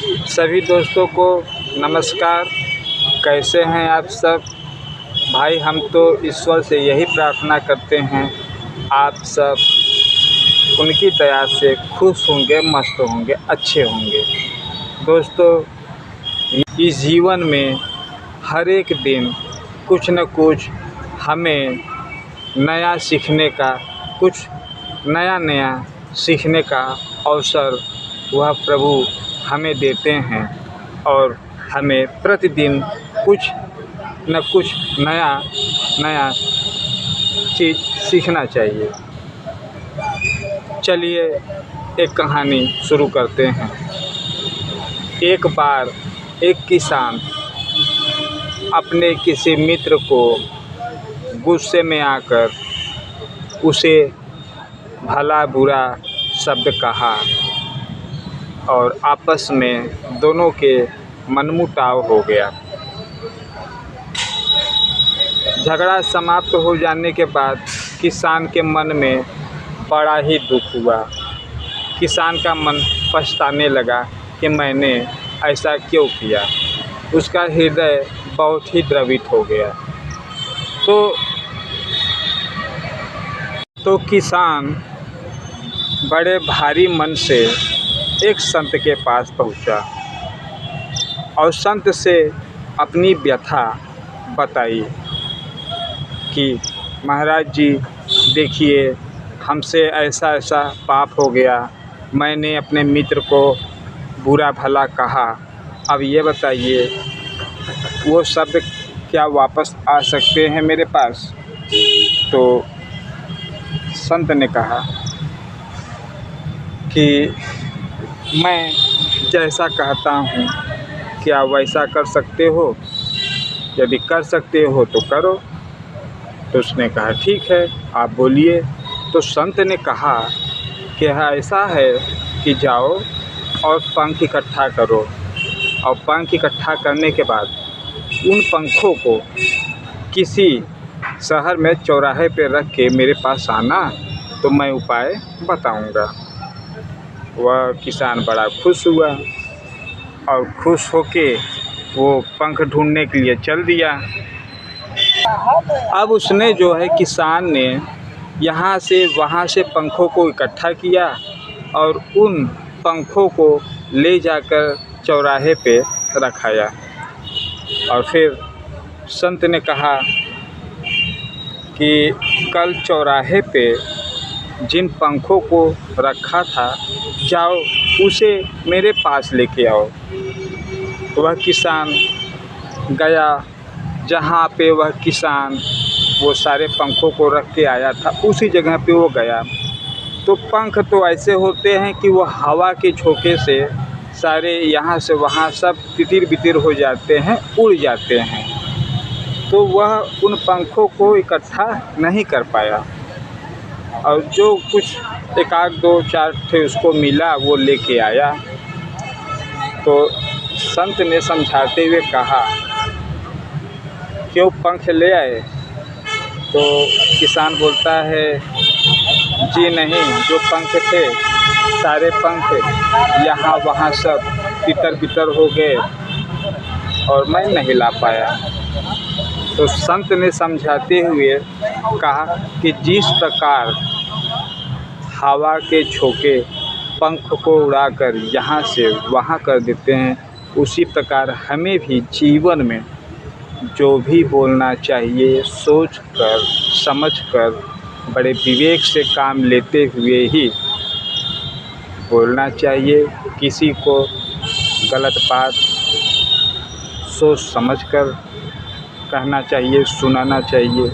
सभी दोस्तों को नमस्कार। कैसे हैं आप सब भाई? हम तो ईश्वर से यही प्रार्थना करते हैं आप सब उनकी दया से खुश होंगे, मस्त होंगे, अच्छे होंगे। दोस्तों, इस जीवन में हर एक दिन कुछ न कुछ हमें नया सीखने का, कुछ नया सीखने का अवसर वह प्रभु हमें देते हैं और हमें प्रतिदिन कुछ न कुछ नया चीज़ सीखना चाहिए। चलिए एक कहानी शुरू करते हैं। एक बार एक किसान अपने किसी मित्र को गुस्से में आकर उसे भला बुरा शब्द कहा और आपस में दोनों के मनमुटाव हो गया। झगड़ा समाप्त हो जाने के बाद किसान के मन में बड़ा ही दुख हुआ। किसान का मन पछताने लगा कि मैंने ऐसा क्यों किया। उसका हृदय बहुत ही द्रवित हो गया। तो किसान बड़े भारी मन से एक संत के पास पहुंचा और संत से अपनी व्यथा बताई कि महाराज जी देखिए, हमसे ऐसा पाप हो गया, मैंने अपने मित्र को बुरा भला कहा। अब ये बताइए, वो शब्द क्या वापस आ सकते हैं मेरे पास? तो संत ने कहा कि मैं जैसा कहता हूँ क्या वैसा कर सकते हो? यदि कर सकते हो तो करो। तो उसने कहा ठीक है, आप बोलिए। तो संत ने कहा कि ऐसा है कि जाओ और पंख इकट्ठा करो और पंख इकट्ठा करने के बाद उन पंखों को किसी शहर में चौराहे पे रख के मेरे पास आना, तो मैं उपाय बताऊंगा। वह किसान बड़ा खुश हुआ और खुश होके वो पंख ढूंढने के लिए चल दिया। अब उसने जो है, किसान ने यहाँ से वहाँ से पंखों को इकट्ठा किया और उन पंखों को ले जाकर चौराहे पे रखाया। और फिर संत ने कहा कि कल चौराहे पे जिन पंखों को रखा था, जाओ उसे मेरे पास लेके आओ। वह किसान गया जहाँ पे वह किसान वो सारे पंखों को रख के आया था, उसी जगह पे वो गया। तो पंख तो ऐसे होते हैं कि वो हवा के झोंके से सारे यहाँ से वहाँ सब तितिर बितिर हो जाते हैं, उड़ जाते हैं। तो वह उन पंखों को इकट्ठा नहीं कर पाया और जो कुछ एक आध दो चार थे उसको मिला, वो लेके आया। तो संत ने समझाते हुए कहा, क्यों पंख ले आए? तो किसान बोलता है, जी नहीं, जो पंख थे सारे पंख यहाँ वहाँ सब तितर बितर हो गए और मैं नहीं ला पाया। तो संत ने समझाते हुए कहा कि जिस प्रकार हवा के झोंके पंख को उड़ाकर यहाँ से वहाँ कर देते हैं, उसी प्रकार हमें भी जीवन में जो भी बोलना चाहिए सोच कर समझ कर बड़े विवेक से काम लेते हुए ही बोलना चाहिए। किसी को गलत बात सोच समझ कर कहना चाहिए, सुनाना चाहिए।